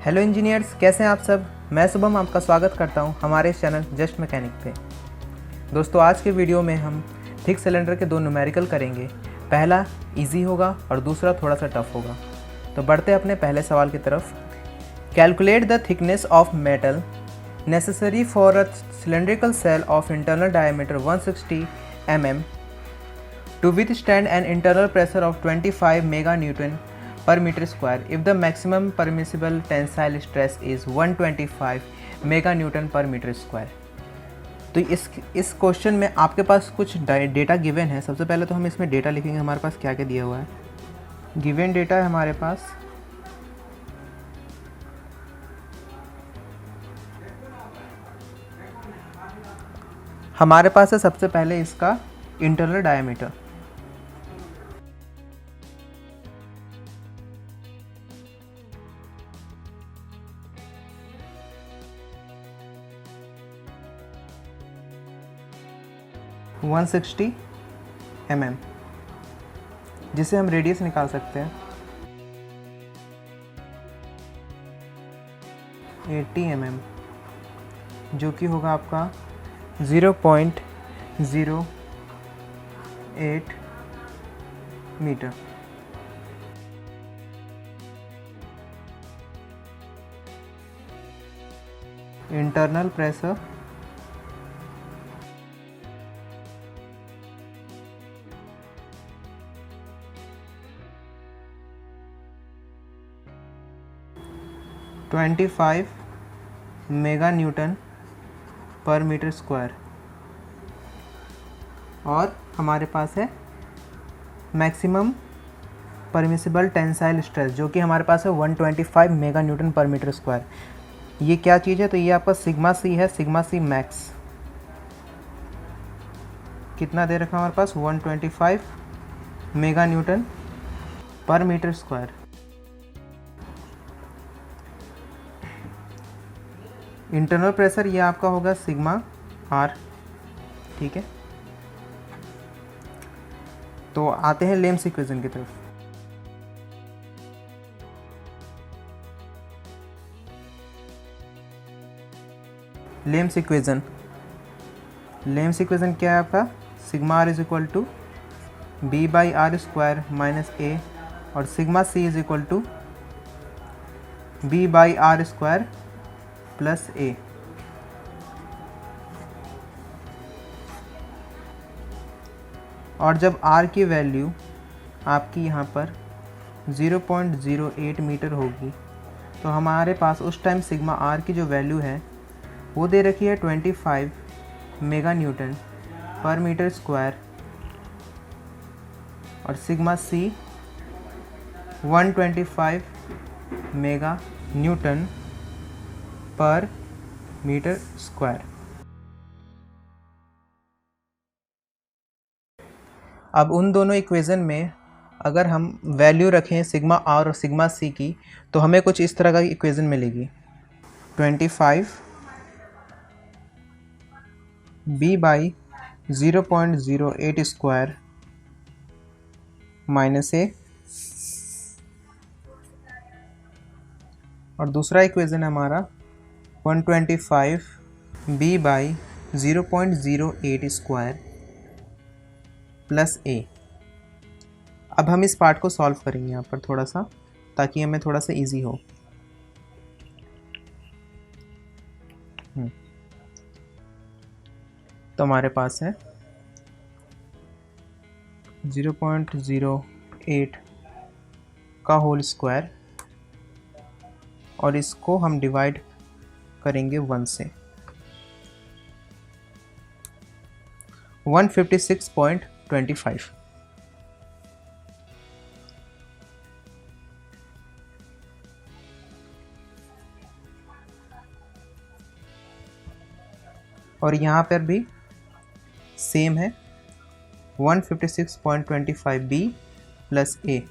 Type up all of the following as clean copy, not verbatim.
Hello engineers, कैसे हैं आप सब। मैं शुभम आपका स्वागत करता हूं हमारे इस चैनल जस्ट मैकेनिक पे। दोस्तों, आज के वीडियो में हम थिक सिलेंडर के दो न्यूमेरिकल करेंगे। पहला इजी होगा और दूसरा थोड़ा सा टफ होगा। तो बढ़ते अपने पहले सवाल की तरफ। Calculate the thickness of metal necessary for a cylindrical shell of internal diameter 160 mm to withstand an internal pressure of 25 meganewton per meter square if the maximum permissible tensile stress is 125 meganewton per meter square। तो इस question में आपके पास कुछ data given है। सबसे पहले तो हम इसमें डेटा लिखेंगे, हमारे पास क्या क्या दिया हुआ है। गिवन डेटा है हमारे पास है सबसे पहले इसका इंटरनल डायमीटर। वन 160 mm, जिसे हम रेडियस निकाल सकते हैं 80 mm, जो कि होगा आपका 0.08 metre. Internal pressure 25 mega newton पर मीटर स्क्वायर, और हमारे पास है मैक्सिमम परमिसिबल टेंसाइल स्ट्रेस, जो कि हमारे पास है 125 मेगा न्यूटन पर मीटर स्क्वायर। ये क्या चीज़ है? तो ये आपका सिग्मा सी है, सिग्मा सी मैक्स। कितना दे रखा है हमारे पास? 125 मेगा न्यूटन पर मीटर स्क्वायर। इंटरनल प्रेशर ये आपका होगा सिग्मा आर। ठीक है, तो आते हैं लेम्स इक्वेशन की तरफ। लेम्स इक्वेशन क्या है आपका? Sigma R is equal to B by R square minus A, और sigma C is equal to B by R square plus A. और जब r की वैल्यू आपकी यहाँ पर 0.08 मीटर होगी, तो हमारे पास उस टाइम सिग्मा r की जो वैल्यू है वो दे रखी है 25 मेगा न्यूटन पर मीटर स्क्वायर, और सिग्मा c 125 मेगा न्यूटन पर मीटर स्क्वायर। अब उन दोनों इक्वेशन में अगर हम वैल्यू रखें सिग्मा आर और सिग्मा सी की, तो हमें कुछ इस तरह का इक्वेशन मिलेगी। 25 B by 0.08 square minus A, और दूसरा इक्वेशन है हमारा 125 बी बाई 0.08 स्क्वायर प्लस ए। अब हम इस पार्ट को सॉल्व करेंगे यहाँ पर थोड़ा सा, ताकि हमें थोड़ा सा इजी हो। तो हमारे पास है 0.08 का होल स्क्वायर, और इसको हम डिवाइड करेंगे 1 से। 156.25। और यहाँ पर भी सेम है 156.25 बी प्लस ए।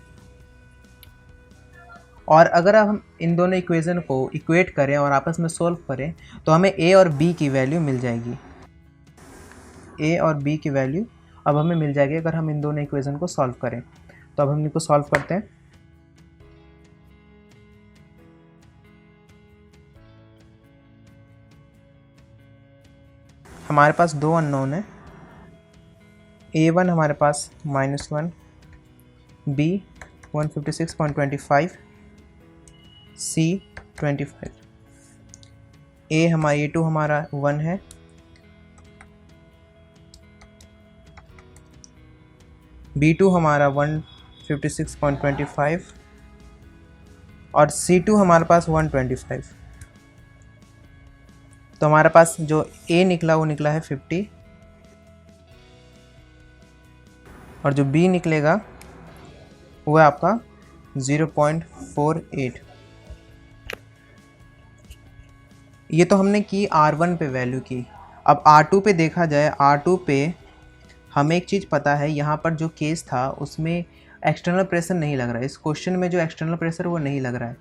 और अगर हम इन दोनों इक्वेशन को इक्वेट करें और आपस में सोल्व करें, तो हमें ए और बी की वैल्यू मिल जाएगी। ए और बी की वैल्यू अब हमें मिल जाएगी अगर हम इन दोनों इक्वेशन को सॉल्व करें। तो अब हम इनको सॉल्व करते हैं। हमारे पास दो अननोन है, A1 हमारे पास -1, B 156.25, C 25, A2 हमारा 1 है, B2 हमारा 156.25 और C2 हमारे पास 125। तो हमारे पास जो A निकला वो निकला है 50 और जो B निकलेगा वो है आपका 0.48। ये तो हमने की R1 पे वैल्यू की। अब R2 पे देखा जाए, R2 पे हमें एक चीज़ पता है, यहाँ पर जो केस था उसमें एक्सटर्नल प्रेशर नहीं लग रहा है। इस क्वेश्चन में जो एक्सटर्नल प्रेशर वो नहीं लग रहा है,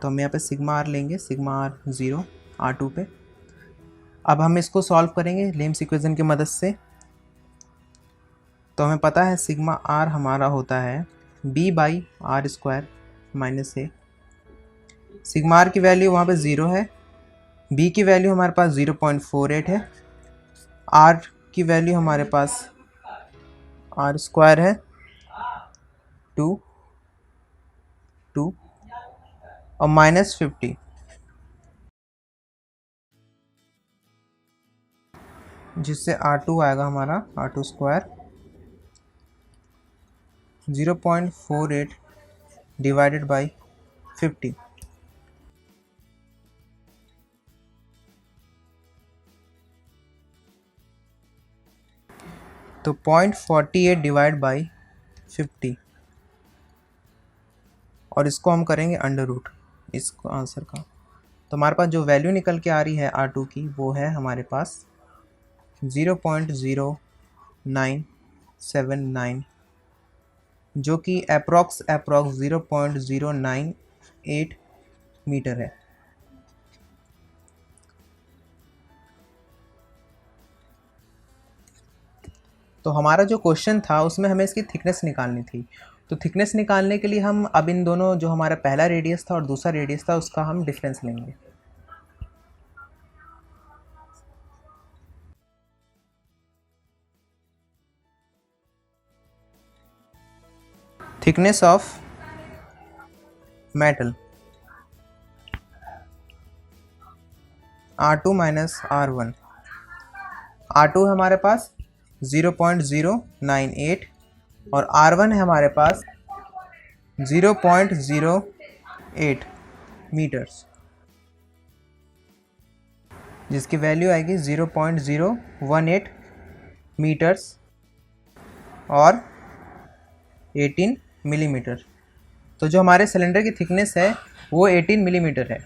तो हम यहाँ पे सिग्मा आर लेंगे, सिग्मा आर 0 R2 पे। अब हम इसको सॉल्व करेंगे लेम्स इक्वेशन की मदद से। तो हमें पता है सिग्मा आर हमारा होता है B/R² - A। सिग्मा आर की वैल्यू वहाँ पे 0 है, B की वैल्यू हमारे पास 0.48 है, R की वैल्यू हमारे पास R² है 2 और -50, जिससे R2 आएगा हमारा R2² 0.48 डिवाइडेड बाई 50। तो 0.48 डिवाइड बाई 50 और इसको हम करेंगे अंडर रूट इस आंसर का। तो हमारे पास जो वैल्यू निकल के आ रही है R2 की वो है हमारे पास 0.0979, जो कि अप्रॉक्स 0.098 मीटर है। तो हमारा जो क्वेश्चन था उसमें हमें इसकी थिकनेस निकालनी थी। तो थिकनेस निकालने के लिए हम अब इन दोनों, जो हमारा पहला रेडियस था और दूसरा रेडियस था, उसका हम डिफरेंस लेंगे। Thickness of metal R2 - R1। R2 है हमारे पास 0.098 और R1 है हमारे पास 0.08 मीटर्स, जिसकी वैल्यू आएगी 0.018 मीटर्स और 18 मिलीमीटर। तो जो हमारे सिलेंडर की थिकनेस है वो 18 मिलीमीटर है।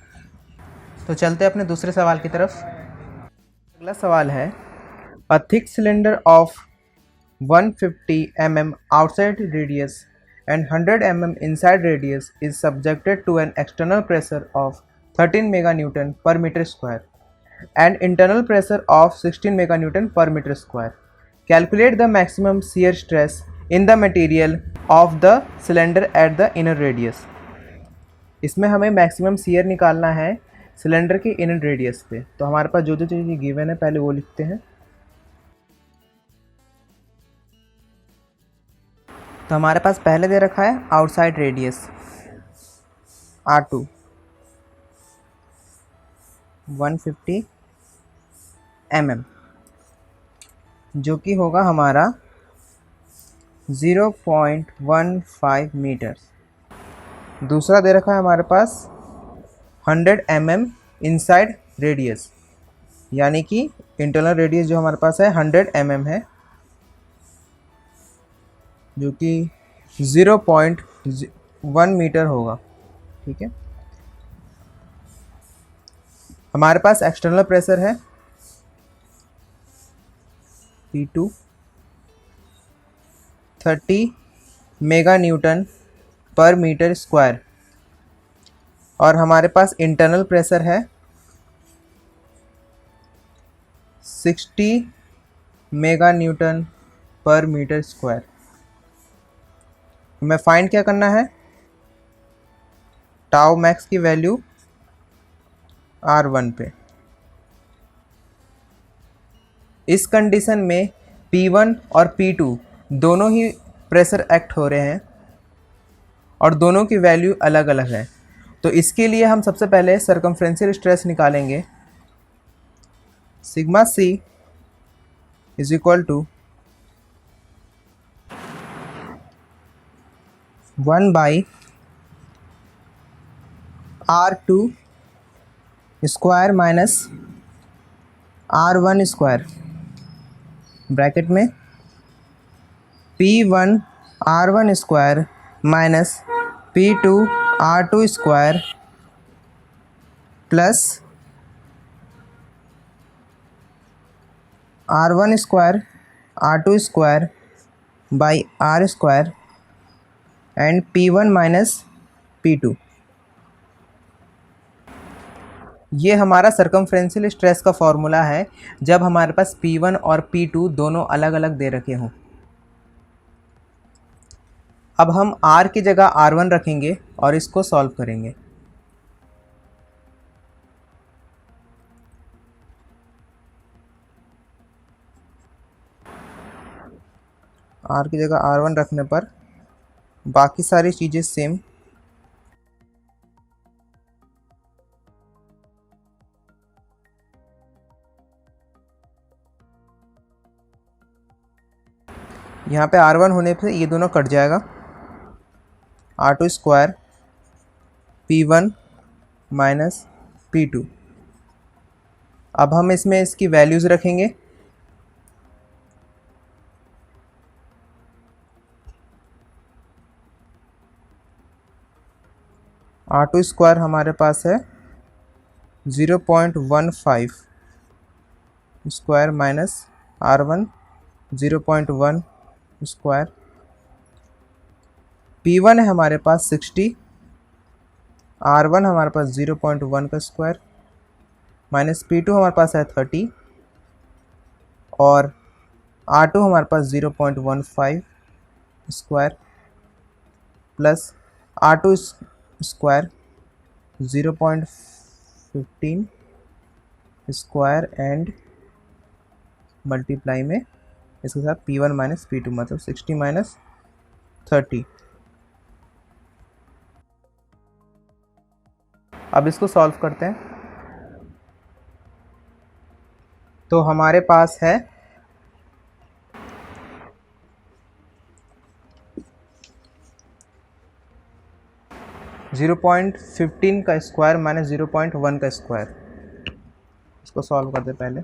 तो चलते हैं अपने दूसरे सवाल की तरफ। अगला सवाल है, a thick cylinder of 150 mm outside radius and 100 mm inside radius is subjected to an external pressure of 13 meganewton per meter square and internal pressure of 16 meganewton per meter square. Calculate the maximum shear stress in the material of the cylinder at the inner radius. इसमें हमें maximum shear निकालना है cylinder के inner radius पे। तो हमारे पास जो जो चीज़ें गिवन है पहले वो लिखते हैं। तो हमारे पास पहले दे रखा है आउटसाइड रेडियस R2 150 mm, जो कि होगा हमारा 0.15 मीटर। दूसरा दे रखा है हमारे पास 100 mm इनसाइड रेडियस, यानी कि इंटरनल रेडियस जो हमारे पास है 100 mm है, जो कि 0.1 मीटर होगा। ठीक है, हमारे पास एक्सटर्नल प्रेशर है P2 30 मेगा न्यूटन पर मीटर स्क्वायर और हमारे पास इंटरनल प्रेशर है 60 मेगा न्यूटन पर मीटर स्क्वायर। हमें फाइंड क्या करना है, टाउ मैक्स की वैल्यू R1 पे। इस कंडीशन में P1 और P2 दोनों ही प्रेशर एक्ट हो रहे हैं और दोनों की वैल्यू अलग अलग है। तो इसके लिए हम सबसे पहले सर्कमफ्रेंशियल स्ट्रेस निकालेंगे। Sigma C is equal to 1 by R2 square minus R1 square, bracket में P1 R1 square minus P2 R2 square plus R1 square R2 square by R square and P1 minus P2। ये हमारा circumferential stress का formula है जब हमारे पास P1 और P2 दोनों अलग अलग दे रखे हों। अब हम R की जगह R1 रखेंगे और इसको सॉल्व करेंगे। R की जगह R1 रखने पर बाकी सारी चीज़ें सेम, यहाँ पे R1 होने पे ये दोनों कट जाएगा, R2 square P1 minus P2। अब हम इसमें इसकी वैल्यूज़ रखेंगे। R2 स्क्वायर हमारे पास है 0.15 square minus R1 0.1 square. P1 है हमारे पास 60, R1 हमारे पास 0.1 का स्क्वायर माइनस P2 हमारे पास है 30 और R2 हमारे पास 0.15 square plus R2 square 0.15 square and multiply में इसके साथ P1 माइनस P2 मतलब 60 माइनस 30। अब इसको सॉल्व करते हैं। तो हमारे पास है 0.15 का स्क्वायर माइनस 0.1 का स्क्वायर। इसको सॉल्व करते पहले।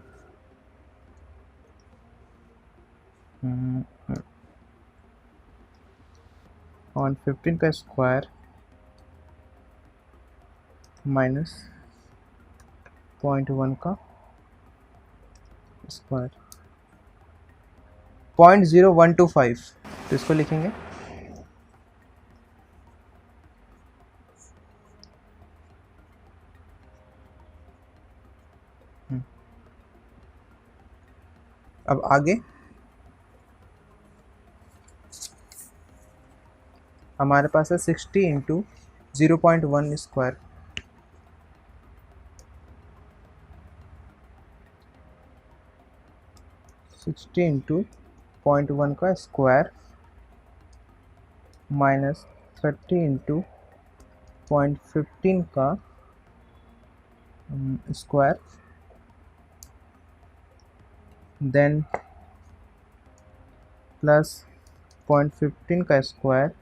15 का स्क्वायर माइनस 0.1 का स्क्वायर 0.0125। तो इसको लिखेंगे अब आगे हमारे पास है 60 इंटू 0.1 स्क्वायर, इंटू 0.1 का स्क्वायर माइनस 30 इंटू 0.15 का स्क्वायर देन प्लस 0.15 का square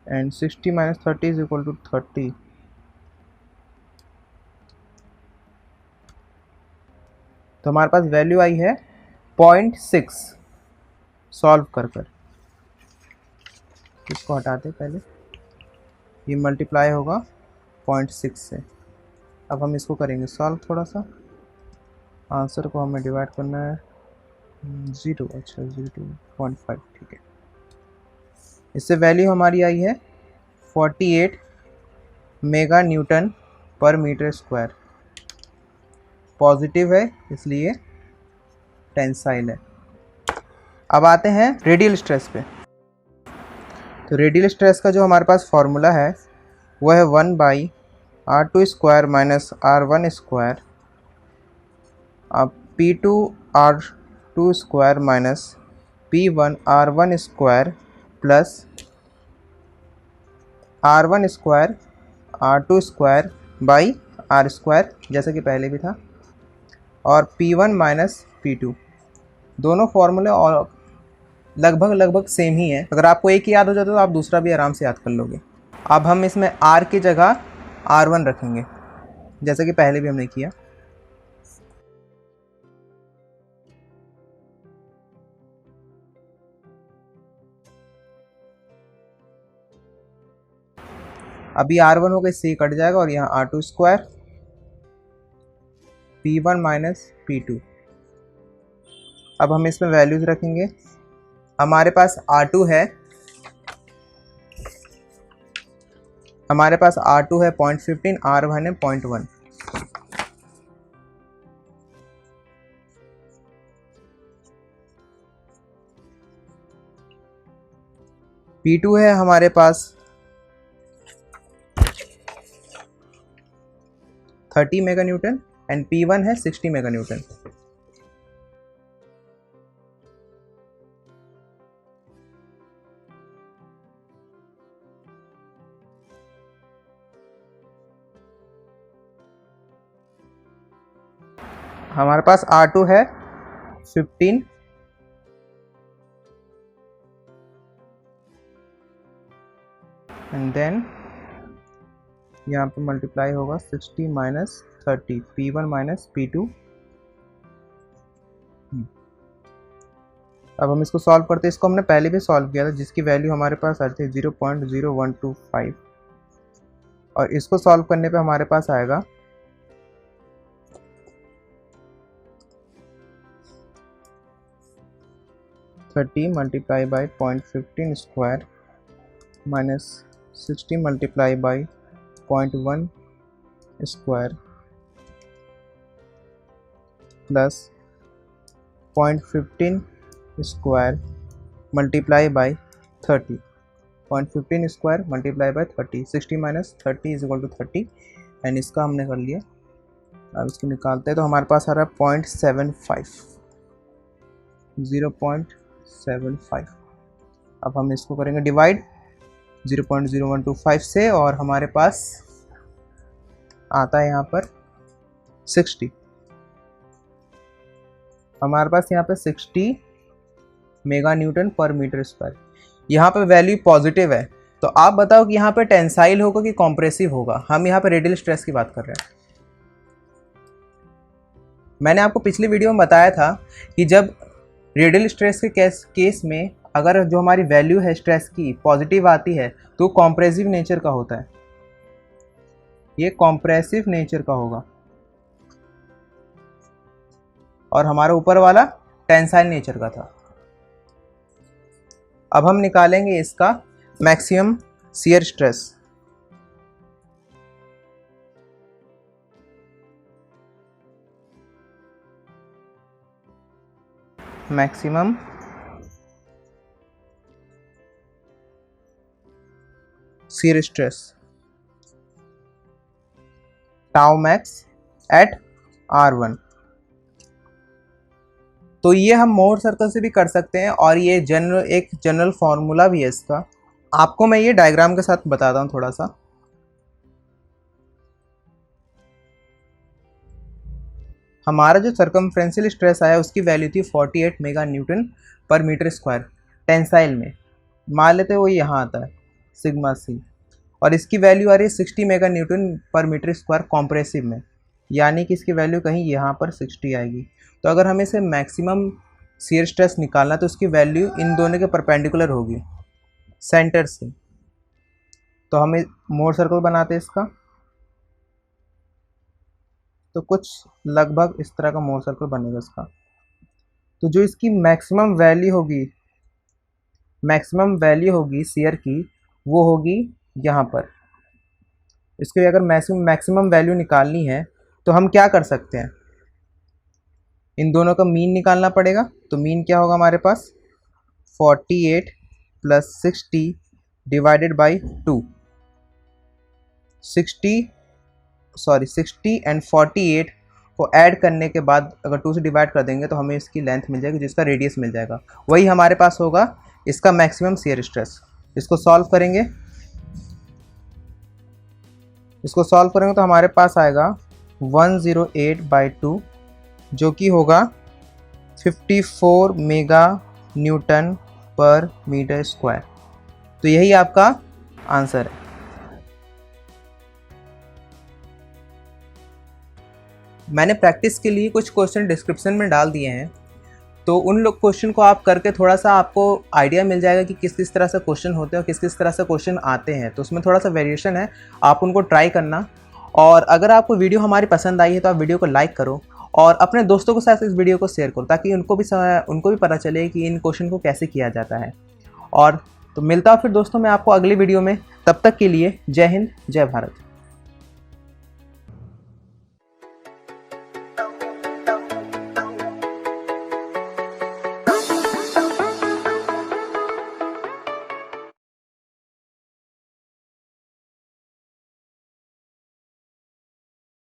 and 60 minus 30 is equal to 30। तो हमारे पास वैल्यू आई है 0.6 सॉल्व कर इसको हटाते पहले, ये मल्टीप्लाई होगा 0.6 से। अब हम इसको करेंगे सॉल्व। थोड़ा सा आंसर को हमें डिवाइड करना है 0.5, ठीक है। इससे वैल्यू हमारी आई है 48 मेगा न्यूटन पर मीटर स्क्वायर। पॉजिटिव है इसलिए टेंसाइल है। अब आते हैं रेडियल स्ट्रेस पे। तो रेडियल स्ट्रेस का जो हमारे पास फॉर्मूला है वो है 1/r2² माइनस r1²। अब p2r2² minus p1r1² plus r1² r2/r² जैसा कि पहले भी था, और p1 माइनस p2। दोनों फॉर्मूले और लगभग सेम ही है। अगर आपको एक ही याद हो जाता तो आप दूसरा भी आराम से याद कर लोगे। अब हम इसमें r की जगह r1 रखेंगे, जैसा कि पहले भी हमने किया। अभी r1 होगा, इससे कट जाएगा और यहाँ r2² p1 माइनस p2। अब हम इसमें वैल्यूज रखेंगे। हमारे पास r2 है 0.15, r1 है 0.1। p2 है हमारे पास 30 मेगा न्यूटन एंड p1 है 60 मेगा न्यूटन। हमारे पास R2 है 15 एंड देन यहाँ पे मल्टीप्लाई होगा 60 माइनस 30, P1 माइनस P2। अब हम इसको सॉल्व करते हैं। इसको हमने पहले भी सॉल्व किया था, जिसकी वैल्यू हमारे पास आती है 0.0125, और इसको सॉल्व करने पे हमारे पास आएगा 30 multiply by 0.15² minus 60 multiply by 0.1² plus 0.15² multiply by 30। 0.15² multiply by 30, 60 minus 30 is equal to 30, and इसका हमने कर लिया। अब इसको निकालते हैं तो हमारे पास आ रहा है 0.75, 0.75। अब हम इसको करेंगे डिवाइड 0.0125 से, और हमारे पास आता है यहाँ पर 60। हमारे पास यहाँ पे 60 मेगा न्यूटन पर मीटर स्क्वायर। यहाँ पे वैल्यू पॉजिटिव है, तो आप बताओ कि यहाँ पे टेंसाइल होगा कि कॉम्प्रेसिव होगा। हम यहाँ पे रेडियल स्ट्रेस की बात कर रहे हैं। मैंने आपको पिछली वीडियो में बताया था कि जब रेडियल स्ट्रेस के केस में अगर जो हमारी वैल्यू है स्ट्रेस की पॉजिटिव आती है तो कॉम्प्रेसिव नेचर का होता है, ये कॉम्प्रेसिव नेचर का होगा, और हमारा ऊपर वाला टेंसाइल नेचर का था। अब हम निकालेंगे इसका maximum shear stress. Maximum shear stress tau max at R1। तो ये हम मोर सर्कल से भी कर सकते हैं, और ये एक जनरल फॉर्मूला भी है इसका। आपको मैं ये डायग्राम के साथ बताता हूँ थोड़ा सा। हमारा जो सर्कमफ्रेंशियल स्ट्रेस आया उसकी वैल्यू थी 48 मेगा न्यूटन पर मीटर स्क्वायर टेंसाइल में। मान लेते हैं वो यहाँ आता है सिग्मा सी, और इसकी वैल्यू आ रही है 60 मेगा न्यूटन पर मीटर स्क्वायर कॉम्प्रेसिव में, यानी कि इसकी वैल्यू कहीं यहाँ पर 60 आएगी। तो अगर हमें इसे मैक्सिमम शियर स्ट्रेस निकालना तो उसकी वैल्यू इन दोनों के परपेंडिकुलर होगी सेंटर से। तो हमें मोर सर्कल बनाते हैं इसका, तो कुछ लगभग इस तरह का मोर सर्कल बनेगा इसका। तो जो इसकी मैक्सिमम वैल्यू होगी शियर की, वो होगी यहाँ पर। इसके अगर मैक्सिमम वैल्यू निकालनी है तो हम क्या कर सकते हैं, इन दोनों का मीन निकालना पड़ेगा। तो मीन क्या होगा हमारे पास 48 प्लस 60 डिवाइडेड बाई 2। 60 एंड 48 को ऐड करने के बाद अगर 2 से डिवाइड कर देंगे तो हमें इसकी लेंथ मिल जाएगी, जिसका रेडियस मिल जाएगा। वही हमारे पास होगा इसका मैक्सिमम शियर स्ट्रेस। इसको सॉल्व करेंगे तो हमारे पास आएगा 108/2 जो कि होगा 54 मेगा न्यूटन पर मीटर स्क्वायर। तो यही आपका आंसर है। मैंने प्रैक्टिस के लिए कुछ क्वेश्चन डिस्क्रिप्शन में डाल दिए हैं, तो उन लोग क्वेश्चन को आप करके थोड़ा सा आपको आइडिया मिल जाएगा कि किस किस तरह से क्वेश्चन होते हैं और किस किस तरह से क्वेश्चन आते हैं। तो उसमें थोड़ा सा वेरिएशन है, आप उनको ट्राई करना। और अगर आपको वीडियो हमारी पसंद आई है तो आप वीडियो को लाइक करो और अपने दोस्तों के साथ इस वीडियो को शेयर करो, ताकि उनको भी पता चले कि इन क्वेश्चन को कैसे किया जाता है। और तो मिलता हूँ फिर दोस्तों मैं आपको अगली वीडियो में। तब तक के लिए जय हिंद, जय भारत।